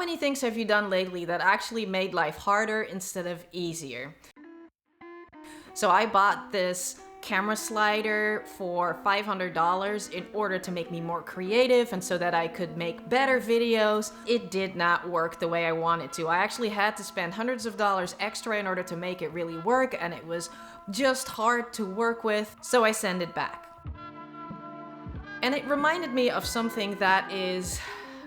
many things have you done lately that actually made life harder instead of easier? So I bought this camera slider for $500 in order to make me more creative and so that I could make better videos. It did not work the way I wanted to. I actually had to spend hundreds of dollars extra in order to make it really work, and it was just hard to work with, so I sent it back. And it reminded me of something that is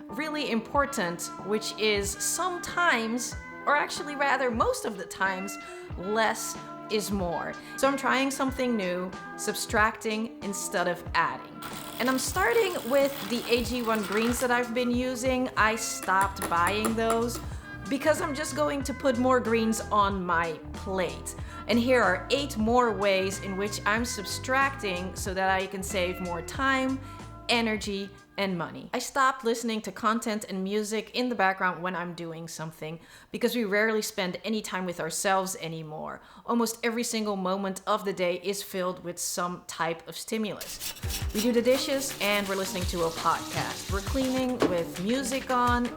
really important, which is sometimes, or actually rather most of the times, less is more. So I'm trying something new, subtracting instead of adding. And I'm starting with the AG1 greens that I've been using. I stopped buying those because I'm just going to put more greens on my plate. And here are 8 more ways in which I'm subtracting so that I can save more time, energy, and money. I stopped listening to content and music in the background when I'm doing something because we rarely spend any time with ourselves anymore. Almost every single moment of the day is filled with some type of stimulus. We do the dishes and we're listening to a podcast. We're cleaning with music on,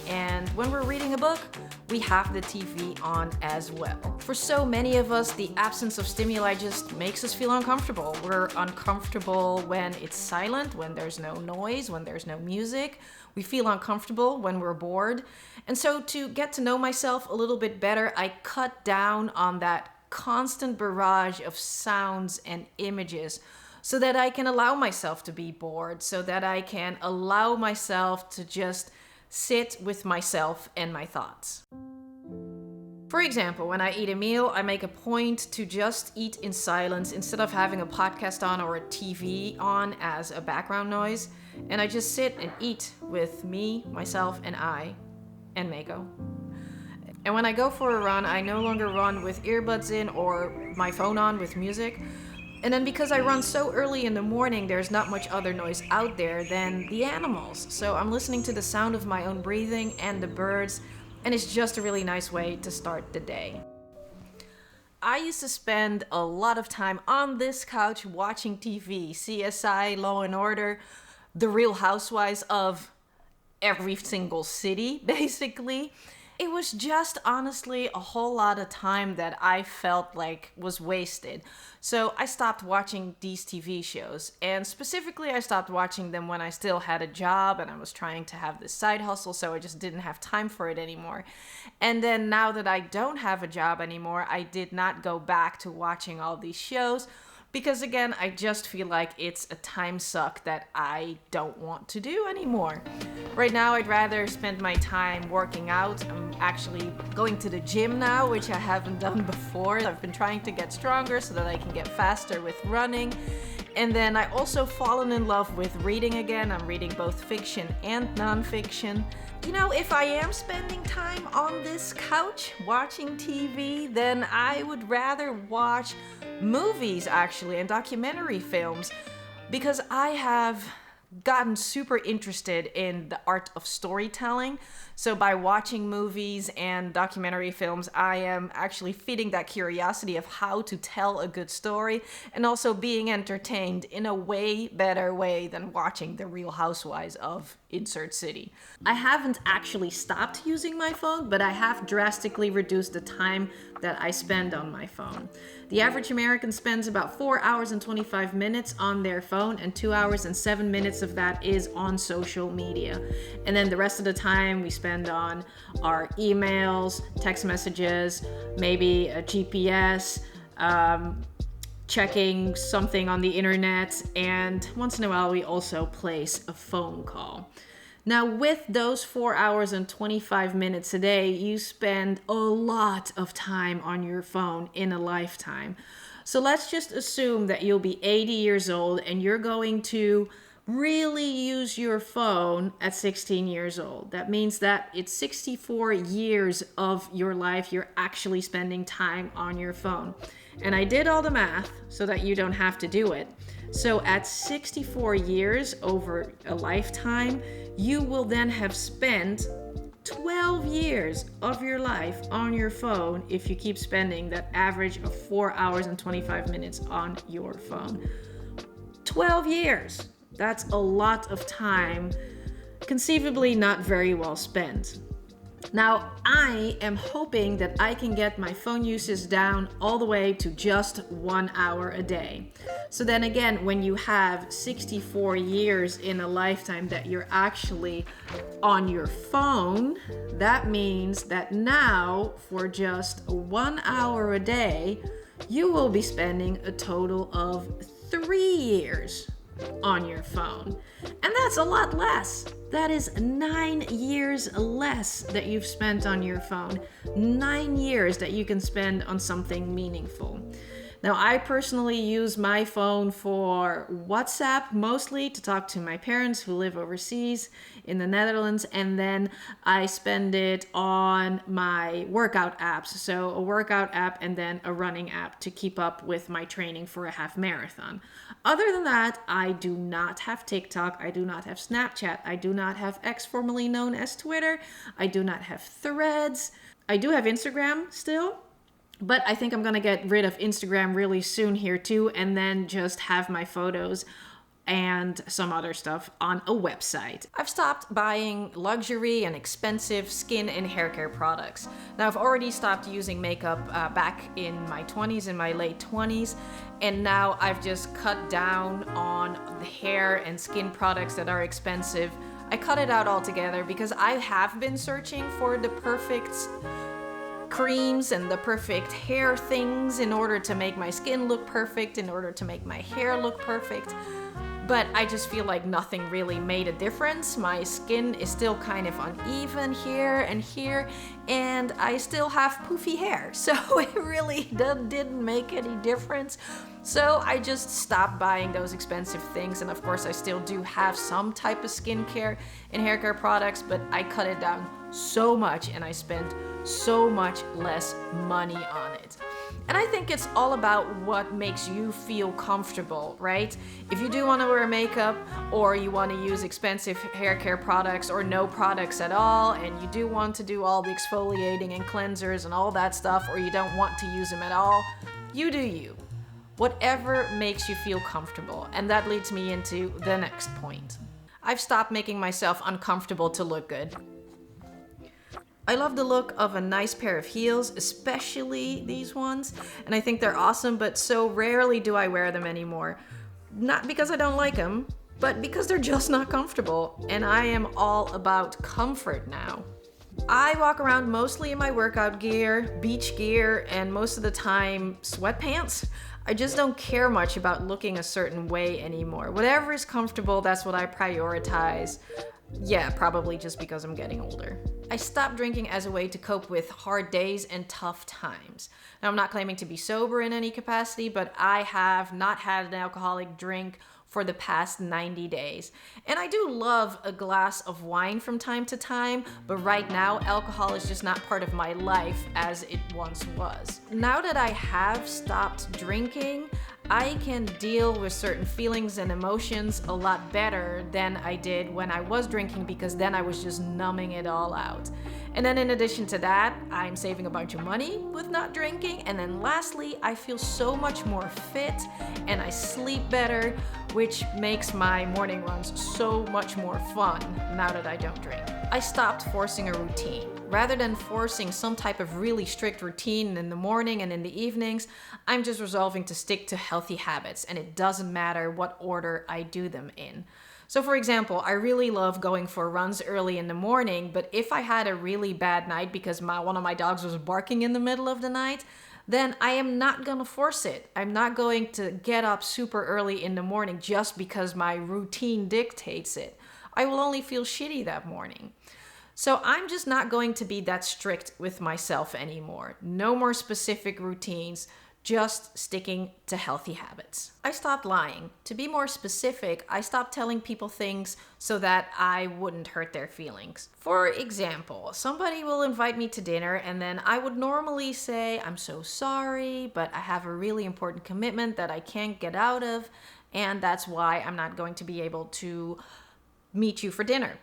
and when we're reading a book, we have the TV on as well. For so many of us, the absence of stimuli just makes us feel uncomfortable. We're uncomfortable when it's silent, when there's no noise, when there's no music. We feel uncomfortable when we're bored. And so to get to know myself a little bit better, I cut down on that constant barrage of sounds and images so that I can allow myself to be bored, so that I can allow myself to just sit with myself and my thoughts. For example, when I eat a meal, I make a point to just eat in silence instead of having a podcast on or a TV on as a background noise. And I just sit and eat with me, myself, and I, and Mako. And when I go for a run, I no longer run with earbuds in or my phone on with music. And then because I run so early in the morning, there's not much other noise out there than the animals. So I'm listening to the sound of my own breathing and the birds, and it's just a really nice way to start the day. I used to spend a lot of time on this couch watching TV, CSI, Law and Order, The Real Housewives of every single city, basically. It was just honestly a whole lot of time that I felt like was wasted. So I stopped watching these TV shows, and specifically I stopped watching them when I still had a job and I was trying to have this side hustle, so I just didn't have time for it anymore. And then now that I don't have a job anymore, I did not go back to watching all these shows because again, I just feel like it's a time suck that I don't want to do anymore. Right now, I'd rather spend my time working out. I'm actually going to the gym now, which I haven't done before. I've been trying to get stronger so that I can get faster with running. And then I also fallen in love with reading again. I'm reading both fiction and nonfiction. You know, if I am spending time on this couch watching TV, then I would rather watch movies actually and documentary films because I have gotten super interested in the art of storytelling. So by watching movies and documentary films, I am actually feeding that curiosity of how to tell a good story and also being entertained in a way better way than watching The Real Housewives of insert city. I haven't actually stopped using my phone, but I have drastically reduced the time that I spend on my phone. The average American spends about 4 hours and 25 minutes on their phone, and 2 hours and 7 minutes of that is on social media. And then the rest of the time we spend on our emails, text messages, maybe a GPS, checking something on the internet, and once in a while we also place a phone call. Now, with those 4 hours and 25 minutes a day, you spend a lot of time on your phone in a lifetime. So let's just assume that you'll be 80 years old and you're going to really use your phone at 16 years old. That means that it's 64 years of your life you're actually spending time on your phone. And I did all the math so that you don't have to do it. So at 64 years over a lifetime, you will then have spent 12 years of your life on your phone if you keep spending that average of 4 hours and 25 minutes on your phone. 12 years. That's a lot of time, conceivably not very well spent. Now, I am hoping that I can get my phone usage down all the way to just 1 hour a day. So then again, when you have 64 years in a lifetime that you're actually on your phone, that means that now for just 1 hour a day, you will be spending a total of 3 years on your phone. And that's a lot less. That is 9 years less that you've spent on your phone. 9 years that you can spend on something meaningful. Now, I personally use my phone for WhatsApp mostly to talk to my parents who live overseas in the Netherlands, and then I spend it on my workout apps. So a workout app and then a running app to keep up with my training for a half marathon. Other than that, I do not have TikTok, I do not have Snapchat, I do not have X, formerly known as Twitter, I do not have Threads. I do have Instagram still, but I think I'm going to get rid of Instagram really soon here too, and then just have my photos and some other stuff on a website. I've stopped buying luxury and expensive skin and hair care products. Now, I've already stopped using makeup back in my 20s, in my late 20s, and now I've just cut down on the hair and skin products that are expensive. I cut it out altogether because I have been searching for the perfect creams and the perfect hair things in order to make my skin look perfect, in order to make my hair look perfect. But I just feel like nothing really made a difference. My skin is still kind of uneven here and here, and I still have poofy hair. So it really didn't make any difference. So I just stopped buying those expensive things. And of course, I still do have some type of skincare and hair care products, but I cut it down so much and I spend so much less money on it. And I think it's all about what makes you feel comfortable, right? If you do want to wear makeup, or you want to use expensive hair care products or no products at all, and you do want to do all the exfoliating and cleansers and all that stuff, or you don't want to use them at all, you do you. Whatever makes you feel comfortable. And that leads me into the next point. I've stopped making myself uncomfortable to look good. I love the look of a nice pair of heels, especially these ones, and I think they're awesome, but so rarely do I wear them anymore. Not because I don't like them, but because they're just not comfortable, and I am all about comfort now. I walk around mostly in my workout gear, beach gear, and most of the time sweatpants. I just don't care much about looking a certain way anymore. Whatever is comfortable, that's what I prioritize. Yeah, probably just because I'm getting older. I stopped drinking as a way to cope with hard days and tough times. Now, I'm not claiming to be sober in any capacity, but I have not had an alcoholic drink for the past 90 days. And I do love a glass of wine from time to time, but right now, alcohol is just not part of my life as it once was. Now that I have stopped drinking, I can deal with certain feelings and emotions a lot better than I did when I was drinking, because then I was just numbing it all out. And then in addition to that, I'm saving a bunch of money with not drinking. And then lastly, I feel so much more fit and I sleep better, which makes my morning runs so much more fun now that I don't drink. I stopped forcing a routine. Rather than forcing some type of really strict routine in the morning and in the evenings, I'm just resolving to stick to healthy habits, and it doesn't matter what order I do them in. So for example, I really love going for runs early in the morning, but if I had a really bad night because one of my dogs was barking in the middle of the night, then I am not gonna force it. I'm not going to get up super early in the morning just because my routine dictates it. I will only feel shitty that morning. So I'm just not going to be that strict with myself anymore. No more specific routines, just sticking to healthy habits. I stopped lying. To be more specific, I stopped telling people things so that I wouldn't hurt their feelings. For example, somebody will invite me to dinner and then I would normally say, I'm so sorry, but I have a really important commitment that I can't get out of, and that's why I'm not going to be able to meet you for dinner.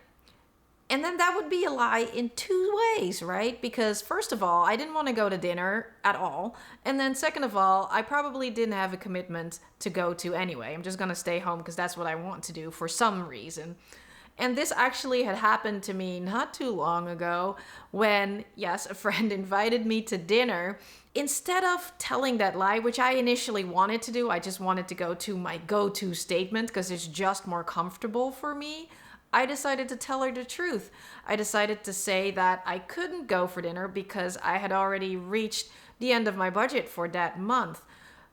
And then that would be a lie in two ways, right? Because first of all, I didn't want to go to dinner at all. And then second of all, I probably didn't have a commitment to go to anyway. I'm just going to stay home because that's what I want to do for some reason. And this actually had happened to me not too long ago when, yes, a friend invited me to dinner. Instead of telling that lie, which I initially wanted to do, I just wanted to go to my go-to statement because it's just more comfortable for me. I decided to tell her the truth. I decided to say that I couldn't go for dinner because I had already reached the end of my budget for that month.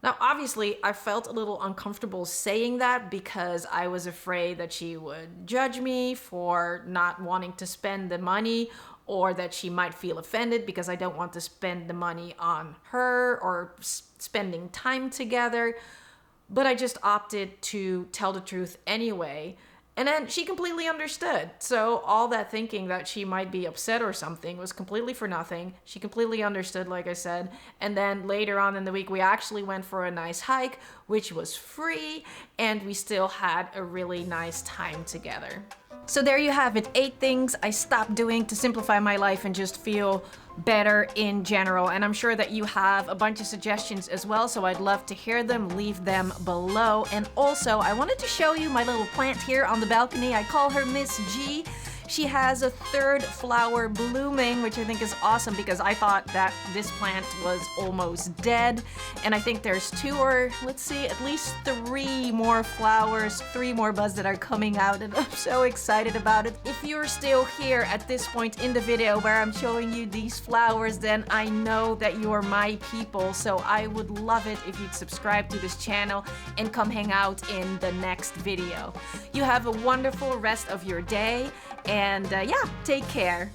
Now, obviously, I felt a little uncomfortable saying that because I was afraid that she would judge me for not wanting to spend the money, or that she might feel offended because I don't want to spend the money on her or spending time together. But I just opted to tell the truth anyway. And then she completely understood. So all that thinking that she might be upset or something was completely for nothing. She completely understood, like I said. And then later on in the week, we actually went for a nice hike, which was free, and we still had a really nice time together. So there you have it, 8 things I stopped doing to simplify my life and just feel better in general. And I'm sure that you have a bunch of suggestions as well, so I'd love to hear them. Leave them below. And also, I wanted to show you my little plant here on the balcony. I call her Miss G. She has a 3rd flower blooming, which I think is awesome because I thought that this plant was almost dead. And I think there's 2 or, let's see, at least 3 more flowers, 3 more buds that are coming out, and I'm so excited about it. If you're still here at this point in the video where I'm showing you these flowers, then I know that you are my people. So I would love it if you'd subscribe to this channel and come hang out in the next video. You have a wonderful rest of your day. And yeah, take care.